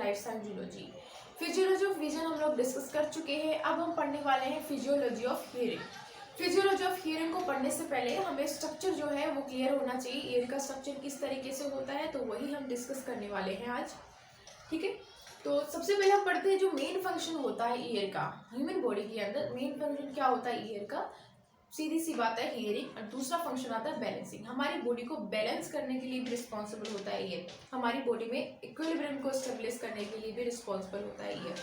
Life science zoology. Physiology of vision हम लोग discuss कर चुके हैं। अब हम पढ़ने वाले हैं physiology of hearing. Physiology of hearing को पढ़ने से पहले हमें स्ट्रक्चर जो है वो क्लियर होना चाहिए, ईयर का स्ट्रक्चर किस तरीके से होता है, तो वही हम डिस्कस करने वाले हैं आज। ठीक है, तो सबसे पहले हम पढ़ते हैं जो मेन फंक्शन होता है ईयर का ह्यूमन बॉडी के अंदर। मेन फंक्शन क्या होता है ईयर का? सीधी सी बात है हियरिंग। और दूसरा फंक्शन आता है बैलेंसिंग। हमारी बॉडी को बैलेंस करने के लिए भी रिस्पॉन्सिबल होता है ईयर। हमारी बॉडी में इक्विलिब्रियम को स्टेबलिश करने के लिए भी रिस्पॉन्सिबल होता है ईयर।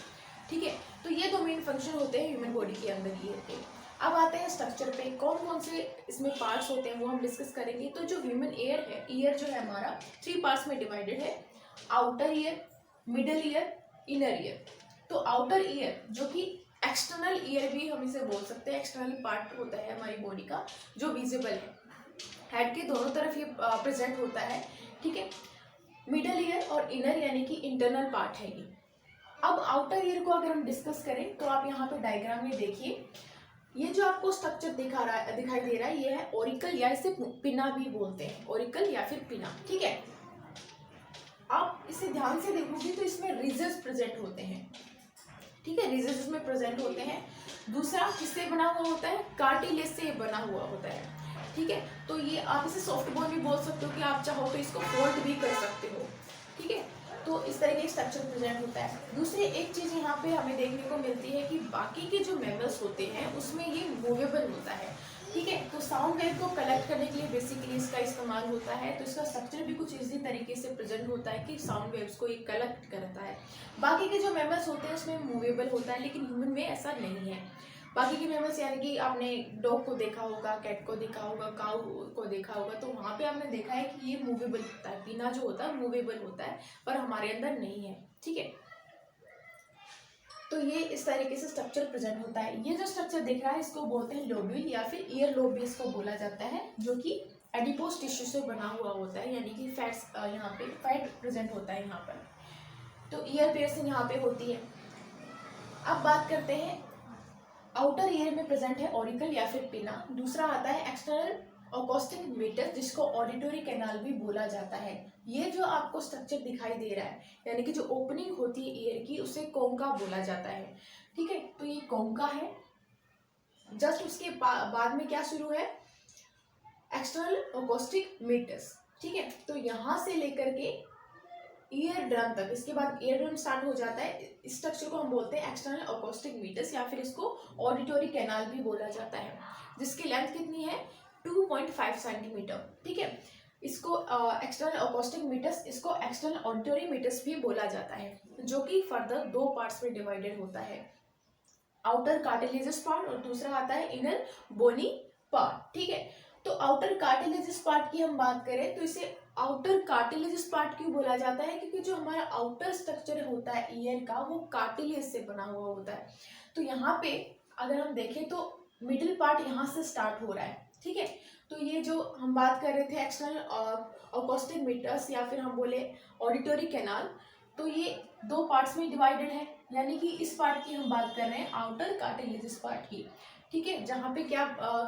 ठीक है, तो ये दो मेन फंक्शन होते हैं ह्यूमन बॉडी के अंदर ईयर के। अब आते हैं स्ट्रक्चर पे, कौन कौन से इसमें पार्ट्स होते हैं वो हम डिस्कस करेंगे। तो जो ह्यूमन ईयर है, ईयर जो है हमारा 3 पार्ट्स में डिवाइडेड है, outer ear, middle ear, inner ear. तो आउटर ईयर जो कि एक्सटर्नल ईयर भी हम इसे बोल सकते हैं, एक्सटर्नल पार्ट होता है हमारी बॉडी का जो विजिबल है, हेड के दोनों तरफ ये प्रेजेंट होता है। ठीक है, मिडल ईयर और इनर यानी कि इंटरनल पार्ट है ये। अब आउटर ईयर को अगर हम डिस्कस करें तो आप यहाँ पे डायग्राम में देखिए, ये जो आपको स्ट्रक्चर दिखाई दे रहा है ये है ऑरिकल, या इसे पिना भी बोलते हैं, ऑरिकल या फिर पिना। ठीक है, आप इसे ध्यान से देखोगे तो इसमें रिजेस प्रेजेंट होते हैं। ठीक है, रिजेस इसमें प्रेजेंट होते हैं। दूसरा किससे बना हुआ होता है? कार्टिलेज से बना हुआ होता है। ठीक है, तो ये आप इसे सॉफ्ट बोन भी बोल सकते हो कि आप चाहो तो इसको फोल्ड भी कर सकते हो। ठीक है, तो इस तरह का स्ट्रक्चर प्रेजेंट होता है। दूसरी एक चीज यहाँ पे हमें देखने को मिलती है कि बाकी के जो मेंबर्स होते हैं उसमें ये मूवेबल होता है। ठीक है, तो साउंड वेव को कलेक्ट करने के लिए बेसिकली इसका इस्तेमाल होता है। तो इसका स्ट्रक्चर भी कुछ इसी तरीके से प्रेजेंट होता है कि साउंड वेव्स को ये कलेक्ट करता है। बाकी के जो मेंबर्स होते हैं उसमें मूवेबल होता है, लेकिन ह्यूमन में ऐसा नहीं है। बाकी के मेंबर्स यानी कि आपने डॉग को देखा होगा, कैट को देखा होगा, काऊ को देखा होगा, तो वहाँ पे आपने देखा है कि ये मूवेबल होता है, पीना जो होता है मूवेबल होता है, पर हमारे अंदर नहीं है। ठीक है, तो ये इस तरीके से स्ट्रक्चर प्रेजेंट होता है। ये जो स्ट्रक्चर दिख रहा है इसको बोलते हैं लोब्यूल या फिर ईयर लोब भी इसको बोला जाता है, जो कि एडिपोज टिश्यू से बना हुआ होता है, यानी कि फैट्स यहाँ पे फैट प्रेजेंट होता है यहाँ पर। तो ईयर पियर्सिंग यहाँ पे होती है। अब बात करते हैं आउटर ईयर में प्रेजेंट है ऑरिकल या फिर पिना। दूसरा आता है एक्सटर्नल अकॉस्टिक मीटर, जिसको ऑडिटरी कैनाल भी बोला जाता है। ये जो आपको स्ट्रक्चर दिखाई दे रहा है यानी कि जो ओपनिंग होती है ईयर की उसे कोंका बोला जाता है। ठीक है, तो ये कोंका है। जस्ट उसके बाद में क्या शुरू है? External acoustic meters. ठीक है, तो यहाँ से लेकर के ईयर ड्रम तक, इसके बाद ईयर ड्रम स्टार्ट हो जाता है। इस स्ट्रक्चर को हम बोलते हैं एक्सटर्नल अकॉस्टिक मीटर्स या फिर इसको ऑडिटरी कैनाल भी बोला जाता है, जिसकी लेंथ कितनी है? 2.5 सेंटीमीटर। ठीक है, इसको एक्सटर्नल अकॉस्टिक मीटर्स, इसको एक्सटर्नल ऑडिटरी मीटर्स भी बोला जाता है, जो कि फर्दर 2 पार्ट्स में डिवाइडेड होता है, आउटर कार्टिलेजस पार्ट और दूसरा आता है इनर बोनी पार्ट। ठीक है, तो आउटर कार्टिलेजस पार्ट की हम बात करें तो इसे आउटर कार्टिलेजस पार्ट क्यों बोला जाता है? क्योंकि जो हमारा आउटर स्ट्रक्चर होता है ईयर का वो कार्टिलेज से बना हुआ होता है। तो यहाँ पे अगर हम देखें तो मिडिल पार्ट यहाँ से स्टार्ट हो रहा है। ठीक है, तो ये जो हम बात कर रहे थे एक्सटर्नल अकॉस्टिक मीटर्स या फिर हम बोले ऑडिटरी कैनाल, तो ये 2 पार्ट्स में डिवाइडेड है, यानी कि इस पार्ट की हम बात कर रहे हैं आउटर कार्टिलेजस पार्ट की। ठीक है, जहाँ पे क्या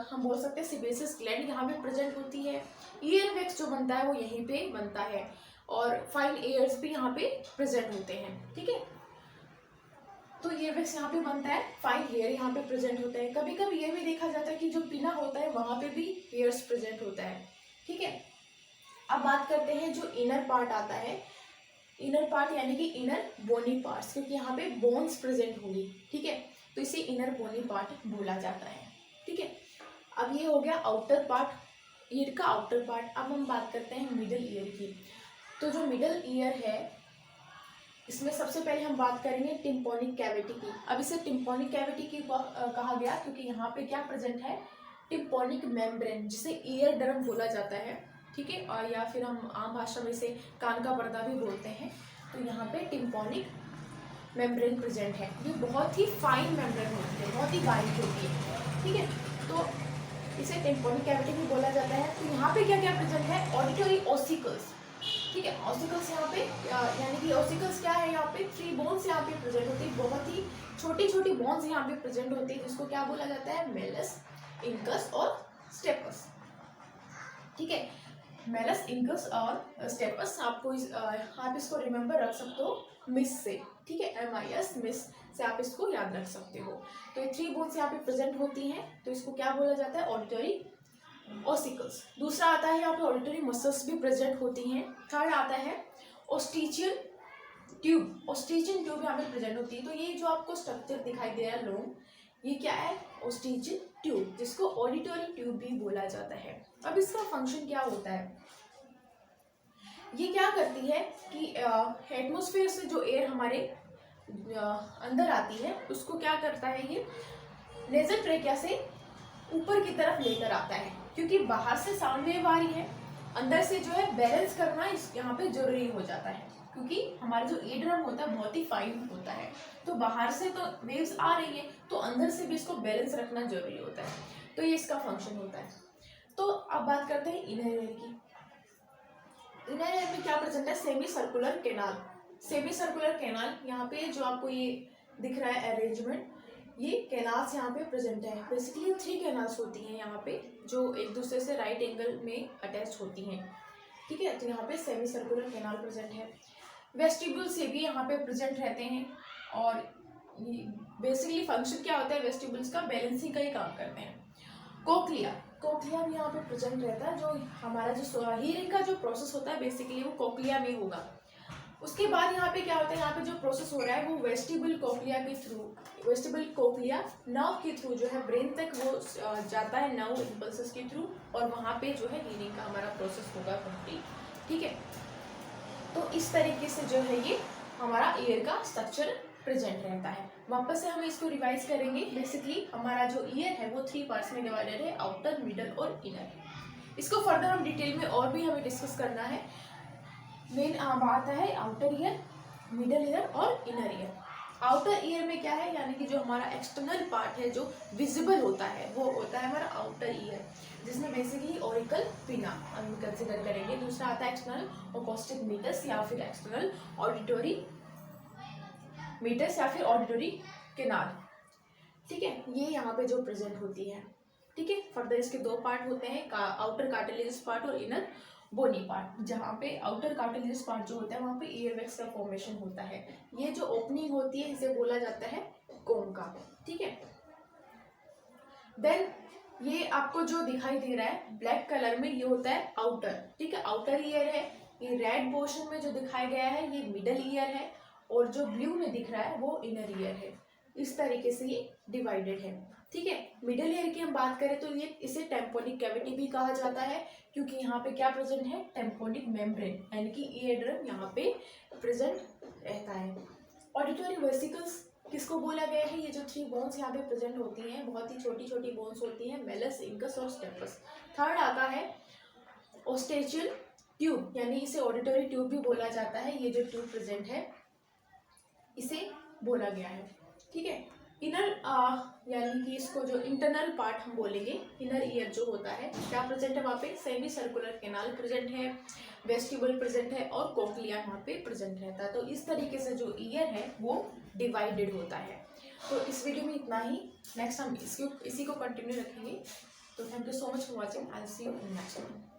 हम बोल सकते हैं सीबेसियस ग्लैंड यहाँ पे प्रेजेंट होती है। ईयर वैक्स जो बनता है वो यहीं पे बनता है और फाइन एयर्स भी यहाँ पे प्रेजेंट होते हैं। ठीक है, तो ईयर वैक्स यहाँ पे बनता है, फाइन हेयर यहाँ पे प्रेजेंट होता है। कभी कभी ये भी देखा जाता है कि जो पिना होता है वहाँ पे भी हेयर्स प्रेजेंट होता है। ठीक है, अब बात करते हैं जो इनर पार्ट आता है। इनर पार्ट यानी कि इनर बोनी पार्ट्स, क्योंकि यहाँ पे बोन्स प्रेजेंट होंगी। ठीक है, तो इसे इनर बोनी पार्ट बोला जाता है। ठीक है, अब ये हो गया आउटर पार्ट, ईयर का आउटर पार्ट। अब हम बात करते हैं मिडल ईयर की। तो जो मिडल ईयर है इसमें सबसे पहले हम बात करेंगे टिम्पोनिक कैविटी की। अब इसे टिम्पोनिक कैविटी की कहा गया क्योंकि यहाँ पे क्या प्रेजेंट है? टिम्पोनिक मेम्ब्रेन, जिसे ईयर ड्रम बोला जाता है। ठीक है, और या फिर हम आम भाषा में इसे कान का पर्दा भी बोलते हैं। तो यहाँ पे टिम्पोनिक मेम्ब्रेन प्रेजेंट है। ये बहुत ही फाइन मेम्ब्रेन होती है, बहुत ही बारीक होती है। ठीक है, तो इसे टिम्पोनिक कैविटी भी बोला जाता है। तो यहाँ पे क्या क्या प्रेजेंट है? Auditory ossicles. ठीक है, ऑसिकल्स यहाँ पे यानी कि ऑसिकल्स क्या है? यहाँ पे 3 बोन्स यहाँ पे प्रेजेंट होती है, बहुत ही छोटी छोटी बोन्स यहाँ पे प्रेजेंट होती है, जिसको क्या बोला जाता है? मेलस, इंकस और स्टेपस। ठीक है, मेलस, इंकस और स्टेपस, आपको आप इसको रिमेंबर रख सकते हो मिस से, ठीक है, MIS मिस से आप इसको याद रख सकते हो। तो ये 3 बोन्स यहाँ पे प्रेजेंट होती हैं, तो इसको क्या बोला जाता है, ऑडिटरी ऑसिकल्स। दूसरा आता है यहाँ पे ऑडिटरी मसल्स भी प्रेजेंट होती हैं। थर्ड आता है ऑस्टिचियल ट्यूब, ऑस्टिचियल ट्यूब यहाँ पे प्रेजेंट होती है। तो ये जो आपको स्ट्रक्चर दिखाई दे रहा है लोन, ये क्या है, ऑस्टिचियल ट्यूब, जिसको ऑडिटरी ट्यूब भी बोला जाता है। अब इसका फंक्शन क्या होता है, ये क्या करती है कि एटमॉस्फेयर से जो एयर हमारे अंदर आती है उसको क्या करता है, ये नेजल ट्रेकिया से ऊपर की तरफ लेकर आता है, क्योंकि बाहर से साउंड वेव आ रही है, अंदर से जो है बैलेंस करना इस यहाँ पे जरूरी हो जाता है, क्योंकि हमारा जो ईयर ड्रम होता है बहुत ही फाइन होता है। तो बाहर से तो वेव्स आ रही है, तो अंदर से भी इसको बैलेंस रखना जरूरी होता है। तो ये इसका फंक्शन होता है। तो अब बात करते हैं इनर एयर की। इनर एयर में क्या प्रेजेंट है, semi circular canal. Semi circular canal यहाँ पे जो आपको ये दिख रहा है अरेंजमेंट, ये कैनाल्स यहाँ पे प्रेजेंट है। बेसिकली 3 कैनाल्स होती हैं यहाँ पे, जो एक दूसरे से राइट एंगल में अटैच होती हैं, ठीक है। तो यहाँ पे सेमी सर्कुलर कैनाल प्रेजेंट है। वेस्टिब्यूल्स ये भी यहाँ पे प्रेजेंट रहते हैं, और बेसिकली फंक्शन क्या होता है वेस्टिब्यूल्स का, बैलेंसिंग का ही काम करते हैं। कोक्लिया, कोक्लिया भी यहाँ पे प्रेजेंट रहता है, जो हमारा जो हियरिंग का जो प्रोसेस होता है बेसिकली वो कोक्लिया में होगा। उसके बाद यहाँ पे क्या होता है, यहाँ पे जो प्रोसेस हो रहा है वो वेस्टिबुल कोक्लिया के थ्रू, वेस्टिबुल कोक्लिया नर्व के थ्रू जो है ब्रेन तक वो जाता है नर्व इम्पल्सेस के थ्रू, और वहाँ पे जो है हियरिंग का हमारा प्रोसेस होगा कंप्लीट, ठीक है। तो इस तरीके से जो है ये हमारा ईयर का स्ट्रक्चर प्रेजेंट रहता है। वापस से हम इसको रिवाइज करेंगे। बेसिकली हमारा जो ईयर है वो 3 पार्ट्स में डिवाइडेड है, आउटर, मिडल और इनर। इसको फर्दर हम डिटेल में और भी हमें डिस्कस करना है। मेन आता है आउटर ईयर, मिडल ईयर और इनर ईयर। आउटर ईयर में क्या है, यानी कि जो हमारा एक्सटर्नल पार्ट है जो विजिबल होता है वो होता है हमारा आउटर ईयर, जिसमें बेसिकली ऑरिकल पिना हम कंसिडर करेंगे। दूसरा आता है एक्सटर्नल ओकोस्टिक मीटर्स या फिर एक्सटर्नल ऑडिटरी मीटर्स या फिर ऑडिटरी कैनाल, ठीक है। ये यहाँ पे जो प्रेजेंट होती है, ठीक है। फर्दर इसके 2 पार्ट होते हैं, आउटर कार्टिलेजस पार्ट और इनर बोनी पार्ट। जहाँ पे आउटर कार्टिलेजस पार्ट जो होता है वहाँ पे ईयरवैक्स का फॉर्मेशन होता है। ये जो ओपनिंग होती है इसे बोला जाता है कोंका, ठीक है। देन ये आपको जो दिखाई दे रहा है ब्लैक कलर में, ये होता है आउटर, ठीक है, आउटर ईयर है। ये रेड पोर्शन में जो दिखाया गया है ये मिडल ईयर है, और जो ब्लू में दिख रहा है वो इनर ईयर है। इस तरीके से ये डिवाइडेड है, ठीक है। मिडल ईयर की हम बात करें तो ये इसे टेम्पोनिक कैविटी भी कहा जाता है, क्योंकि यहाँ पे क्या प्रेजेंट है, टेम्पोनिक मेम्ब्रेन, यानी कि ईयर ड्रम यहाँ पे प्रेजेंट रहता है। ऑडिटरी वेसिकल्स किसको बोला गया है, ये जो 3 बोन्स यहाँ पे प्रेजेंट होती हैं, बहुत ही छोटी छोटी बोन्स होती हैं, मेलस, इंकस और स्टेपस। थर्ड आता है ऑस्टेचियल ट्यूब, यानी इसे ऑडिटरी ट्यूब भी बोला जाता है। ये जो ट्यूब प्रेजेंट है इसे बोला गया है, ठीक है। इनर यानी कि इसको जो इंटरनल पार्ट हम बोलेंगे, इनर ईयर जो होता है क्या प्रेजेंट है, वहाँ पे सेमी सर्कुलर कैनाल प्रेजेंट है, वेस्टिबुल प्रेजेंट है और कोक्लिया यहाँ पे प्रेजेंट रहता है। तो इस तरीके से जो ईयर है वो डिवाइडेड होता है। तो इस वीडियो में इतना ही। नेक्स्ट हम इसी को कंटिन्यू रखेंगे। तो thank you so much for watching. I will see you in next video.